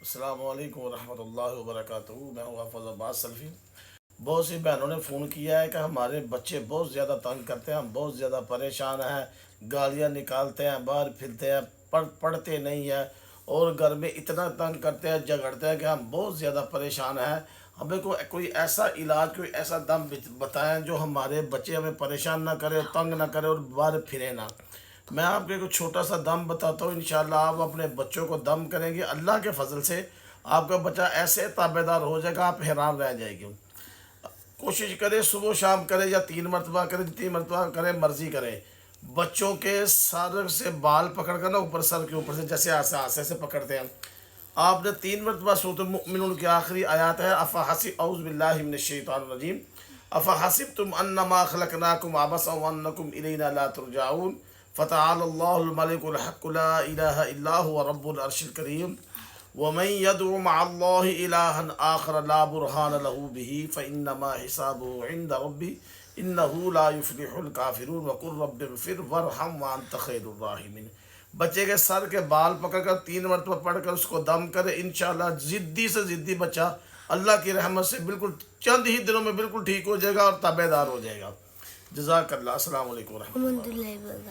السلام علیکم ورحمۃ اللہ وبرکاتہ۔ میں ہوں حافظ عباس سلفی۔ بہت سی بہنوں نے فون کیا ہے کہ ہمارے بچے بہت زیادہ تنگ کرتے ہیں، ہم بہت زیادہ پریشان ہیں، گالیاں نکالتے ہیں، باہر پھرتے ہیں، پڑھتے نہیں ہیں، اور گھر میں اتنا تنگ کرتے ہیں، جھگڑتے ہیں کہ ہم بہت زیادہ پریشان ہیں۔ ہمیں کوئی ایسا علاج، کوئی ایسا دم بتائیں جو ہمارے بچے ہمیں پریشان نہ کرے، تنگ نہ کرے اور باہر پھرے نہ۔ میں آپ کو ایک چھوٹا سا دم بتاتا ہوں، انشاءاللہ آپ اپنے بچوں کو دم کریں گے، اللہ کے فضل سے آپ کا بچہ ایسے تابع دار ہو جائے گا، آپ حیران رہ جائے گے۔ کوشش کرے صبح و شام کرے یا 3 مرتبہ کرے، جتنی مرتبہ کرے مرضی کرے، بچوں کے سر سے بال پکڑ کر نا، اوپر سر کے اوپر سے جیسے آسے سے پکڑتے ہیں، آپ نے 3 مرتبہ سورۃ المؤمنون کی آخری آیات ہے، اعوذ باللہ من الشیطان الرجیم، افحسبتم انما خلقناکم عبثا وانکم الینا لا ترجعون فتعالى الله الملك الحق لا إله إلا هو رب العرش الكريم ومن يدعو مع الله إلها آخر لا برهان له به فإنما حسابه عند ربي إنه لا يفلح الكافرون وقل رب اغفر وارحم وأنت خير الراحمين۔ بچے کے سر کے بال پکڑ کر 3 مرتبہ پڑھ کر اس کو دم کرے، انشاءاللہ ضدی سے ضدی بچہ اللہ کی رحمت سے بالکل چند ہی دنوں میں بالکل ٹھیک ہو جائے گا اور تابع دار ہو جائے گا۔ جزاک اللہ۔ السلام علیکم ورحمۃ اللہ۔